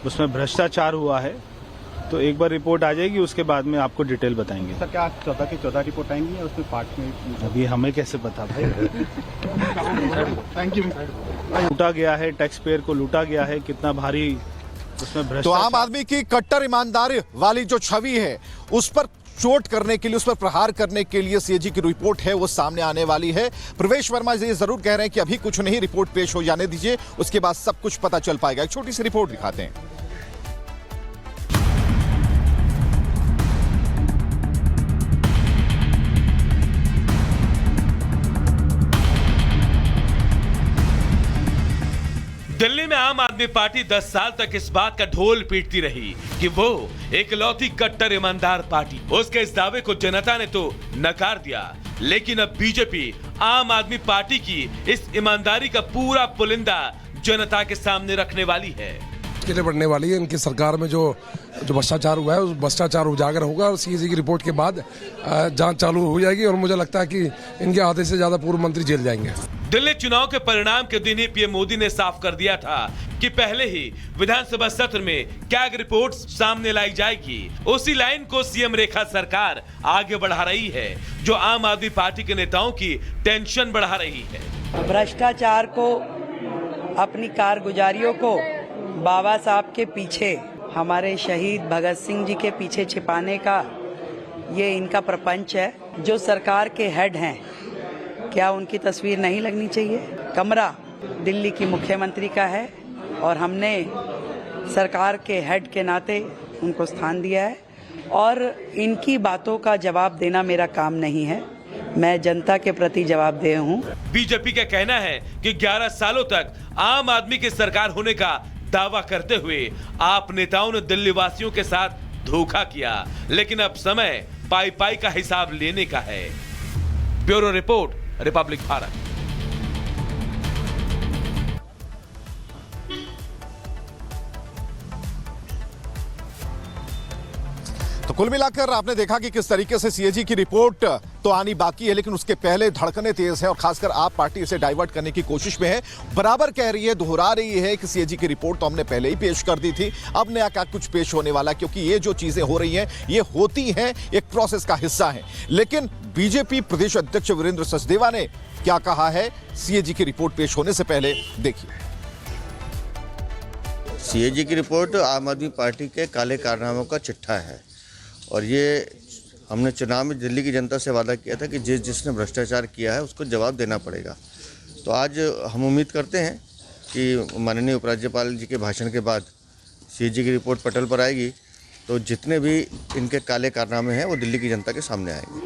उसमें भ्रष्टाचार हुआ है। तो एक बार रिपोर्ट आ जाएगी, उसके बाद में आपको डिटेल बताएंगे। सर क्या 14 की 14 रिपोर्ट आएंगी या उसमें पार्ट में? अभी हमें कैसे पता भाई। Thank you. लूटा गया है, टैक्स पेयर को लूटा गया है, कितना भारी उसमें भ्रष्टाचार। तो आम आदमी की कट्टर ईमानदारी वाली जो छवि है उस पर चोट करने के लिए, उस पर प्रहार करने के लिए सीएजी की रिपोर्ट है वो सामने आने वाली है। प्रवेश वर्मा ये जरूर कह रहे हैं कि अभी कुछ नहीं, रिपोर्ट पेश हो जाने दीजिए, उसके बाद सब कुछ पता चल पाएगा। एक छोटी सी रिपोर्ट दिखाते हैं। दिल्ली में आम आदमी पार्टी 10 साल तक इस बात का ढोल पीटती रही कि वो एक लौती कट्टर ईमानदार पार्टी। उसके इस दावे को जनता ने तो नकार दिया, लेकिन अब बीजेपी आम आदमी पार्टी की इस ईमानदारी का पूरा पुलिंदा जनता के सामने रखने वाली है। मुश्किलें बढ़ने वाली है। इनकी सरकार में जो भ्रष्टाचार हुआ है उस भ्रष्टाचार उजागर होगा और सीएजी की रिपोर्ट के बाद जांच चालू हो जाएगी और मुझे लगता है कि इनके आधे से ज्यादा पूर्व मंत्री जेल जाएंगे। दिल्ली चुनाव के परिणाम के दिन ही पीएम मोदी ने साफ कर दिया था कि पहले ही विधानसभा सत्र में कैग रिपोर्ट सामने लाई जाएगी। उसी लाइन को सीएम रेखा सरकार आगे बढ़ा रही है, जो आम आदमी पार्टी के नेताओं की टेंशन बढ़ा रही है। भ्रष्टाचार को, अपनी कारगुजारियों को बाबा साहब के पीछे, हमारे शहीद भगत सिंह जी के पीछे छिपाने का ये इनका प्रपंच है। जो सरकार के हेड हैं, क्या उनकी तस्वीर नहीं लगनी चाहिए? कमरा दिल्ली की मुख्यमंत्री का है और हमने सरकार के हेड के नाते उनको स्थान दिया है और इनकी बातों का जवाब देना मेरा काम नहीं है। मैं जनता के प्रति जवाबदेह हूँ। बीजेपी का कहना है कि 11 सालों तक आम आदमी की सरकार होने का दावा करते हुए आप नेताओं ने दिल्ली वासियों के साथ धोखा किया, लेकिन अब समय पाई पाई का हिसाब लेने का है। Bureau report, Republic Bharat. तो कुल मिलाकर आपने देखा कि किस तरीके से सीएजी की रिपोर्ट तो आनी बाकी है, लेकिन उसके पहले धड़कनें तेज हैं और खासकर आप पार्टी इसे डाइवर्ट करने की कोशिश में है। बराबर कह रही है, दोहरा रही है कि सीएजी की रिपोर्ट तो हमने पहले ही पेश कर दी थी, अब नया क्या कुछ पेश होने वाला, क्योंकि ये जो चीजें हो रही हैं ये होती हैं, एक प्रोसेस का हिस्सा है। लेकिन बीजेपी प्रदेश अध्यक्ष वीरेंद्र सचदेवा ने क्या कहा है सीएजी की रिपोर्ट पेश होने से पहले, देखिए। सीएजी की रिपोर्ट आम आदमी पार्टी के काले कारनामों का चिट्ठा है और ये हमने चुनाव में दिल्ली की जनता से वादा किया था कि जिसने भ्रष्टाचार किया है उसको जवाब देना पड़ेगा। तो आज हम उम्मीद करते हैं कि माननीय उपराज्यपाल जी के भाषण के बाद सीएजी की रिपोर्ट पटल पर आएगी तो जितने भी इनके काले कारनामे हैं वो दिल्ली की जनता के सामने आएंगे।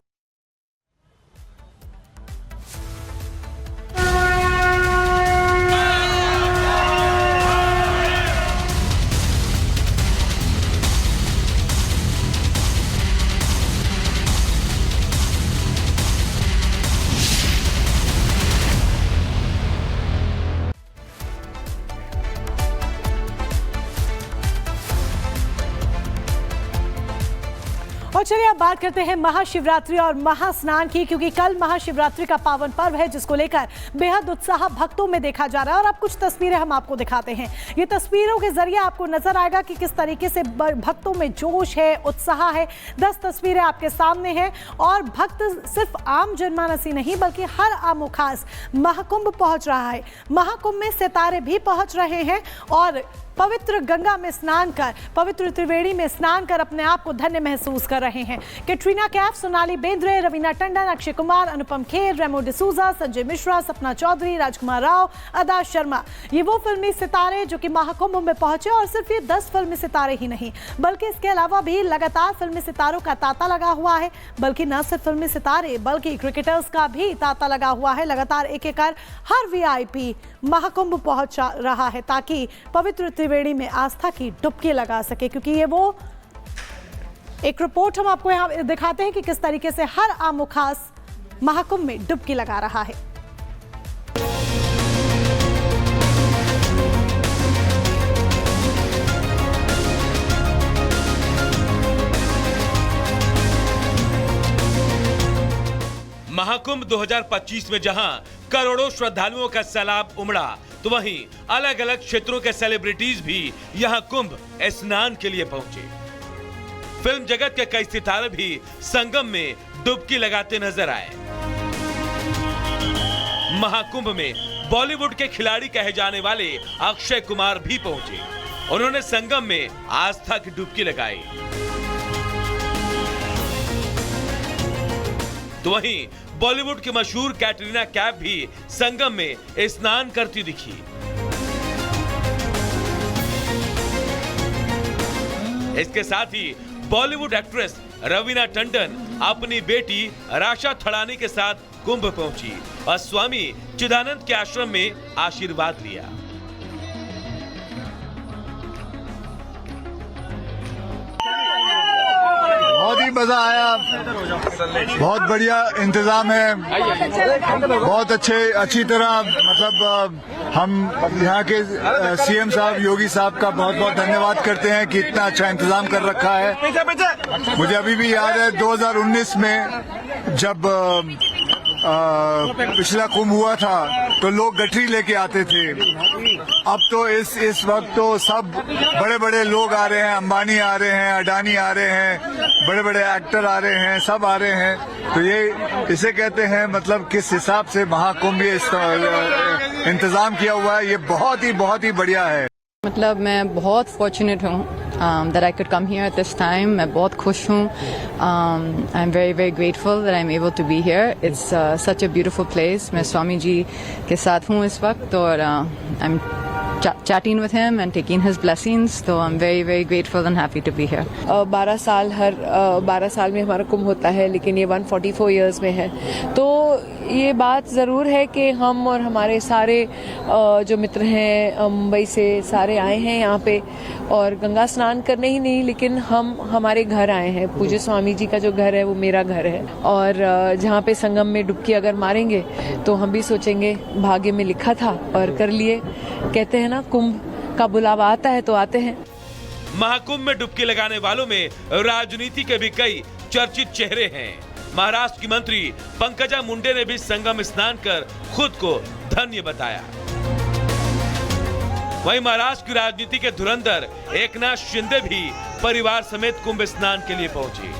और चलिए अब बात करते हैं महाशिवरात्रि और महास्नान की, क्योंकि कल महाशिवरात्रि का पावन पर्व है जिसको लेकर बेहद उत्साह भक्तों में देखा जा रहा है। और अब कुछ तस्वीरें हम आपको दिखाते हैं। ये तस्वीरों के जरिए आपको नजर आएगा कि किस तरीके से भक्तों में जोश है, उत्साह है। 10 तस्वीरें आपके सामने हैं और भक्त सिर्फ आम जनमानसी नहीं बल्कि हर आम खास महाकुंभ पहुंच रहा है। महाकुंभ में सितारे भी पहुंच रहे हैं और पवित्र गंगा में स्नान कर, पवित्र त्रिवेणी में स्नान कर अपने आप को धन्य महसूस कर रहे हैं। कैटरीना कैफ, सोनाली बेंद्रे, रवीना टंडन, अक्षय कुमार, अनुपम खेर, रेमो डिसूजा, संजय मिश्रा, सपना चौधरी, राजकुमार राव, अदा शर्मा, ये वो फिल्मी सितारे जो कि महाकुंभ में पहुंचे। और सिर्फ ये 10 फिल्मी सितारे ही नहीं बल्कि इसके अलावा भी लगातार फिल्मी सितारों का तांता लगा हुआ है। बल्कि न सिर्फ फिल्मी सितारे बल्कि क्रिकेटर्स का भी तांता लगा हुआ है। लगातार एक एक कर हर वीआईपी महाकुंभ पहुंच रहा है ताकि पवित्र त्रिवेणी में आस्था की डुबकी लगा सके। क्योंकि ये वो एक रिपोर्ट हम आपको यहां दिखाते हैं कि किस तरीके से हर आम खास महाकुंभ में डुबकी लगा रहा है। महाकुंभ 2025 में जहां करोड़ों श्रद्धालुओं का सैलाब उमड़ा, तो वहीं अलग अलग क्षेत्रों के सेलिब्रिटीज भी यहां कुंभ स्नान के लिए पहुंचे। फिल्म जगत के कई सितारे भी संगम में डुबकी लगाते नजर आए। महाकुंभ में बॉलीवुड के खिलाड़ी कहे जाने वाले अक्षय कुमार भी पहुंचे। उन्होंने संगम में आस्था की डुबकी लगाई। तो वहीं बॉलीवुड की मशहूर कैटरीना कैफ भी संगम में स्नान करती दिखी। इसके साथ ही बॉलीवुड एक्ट्रेस रवीना टंडन अपनी बेटी राशा थड़ानी के साथ कुंभ पहुंची और स्वामी चिदानंद के आश्रम में आशीर्वाद लिया। बहुत ही मजा आया, बहुत बढ़िया इंतजाम है, बहुत अच्छी तरह मतलब हम यहाँ के सीएम साहब योगी साहब का बहुत बहुत धन्यवाद करते हैं कि इतना अच्छा इंतजाम कर रखा है। मुझे अभी भी याद है 2019 में जब पिछला कुंभ हुआ था तो लोग गठरी लेके आते थे। अब तो इस वक्त तो सब बड़े बड़े लोग आ रहे हैं, अंबानी आ रहे हैं, अडानी आ रहे हैं, बड़े बड़े एक्टर आ रहे हैं, सब आ रहे हैं। तो ये इसे कहते हैं मतलब किस हिसाब से महाकुंभ ये इंतजाम किया हुआ है, ये बहुत ही बढ़िया है। मतलब मैं बहुत फॉर्चुनेट हूँ that I could come here at this time. मैं बहुत खुश हूँ। I'm very grateful that I'm able to be here. It's such a beautiful place. मैं स्वामी जी के साथ हूँ इस वक्त और I'm chatting with him and taking his blessings. So I'm very grateful and happy to be here. 12 साल में हमारा कुंभ होता है, लेकिन ये 144 years में है। तो ये बात ज़रूर है कि हम और हमारे सारे जो मित्र हैं मुंबई से सारे आए हैं यहाँ पे और गंगा स्नान करने ही नहीं, लेकिन हम हमारे घर आए हैं। पूज्य स्वामी जी का जो घर है वो मेरा घर है और जहाँ पे संगम में डुबकी अगर मारेंगे तो हम भी सोचेंगे भाग्य में लिखा था और कर लिए। कहते हैं ना कुंभ का बुलावा आता है तो आते हैं। महाकुंभ में डुबकी लगाने वालों में राजनीति के भी कई चर्चित चेहरे हैं। महाराष्ट्र की मंत्री पंकजा मुंडे ने भी संगम स्नान कर खुद को धन्य बताया। वहीं महाराष्ट्र की राजनीति के धुरंधर एकनाथ शिंदे भी परिवार समेत कुंभ स्नान के लिए पहुंचे।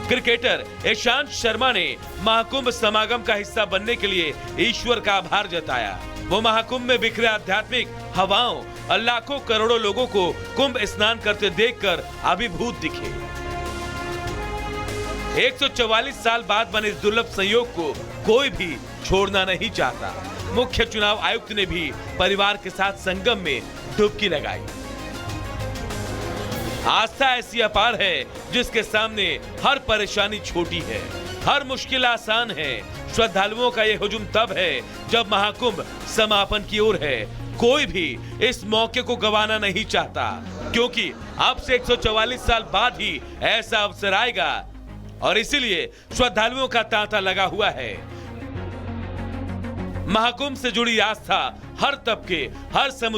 क्रिकेटर ईशांत शर्मा ने महाकुंभ समागम का हिस्सा बनने के लिए ईश्वर का आभार जताया। वो महाकुंभ में बिखरे आध्यात्मिक हवाओं और लाखों करोड़ों लोगों को कुंभ स्नान करते देखकर अभिभूत दिखे। 144 साल बाद बने इस दुर्लभ संयोग को कोई भी छोड़ना नहीं चाहता। मुख्य चुनाव आयुक्त ने भी परिवार के साथ संगम में डुबकी लगाई। आस्था ऐसी अपार है जिसके सामने हर परेशानी छोटी है, हर मुश्किल आसान है। श्रद्धालुओं का यह हुजूम तब है जब महाकुंभ समापन की ओर है। कोई भी इस मौके को गंवाना नहीं चाहता, क्योंकि अब से 144 साल बाद ही ऐसा अवसर आएगा और इसीलिए श्रद्धालुओं का तांता लगा हुआ है। महाकुंभ से जुड़ी आस्था हर तबके, हर समुदाय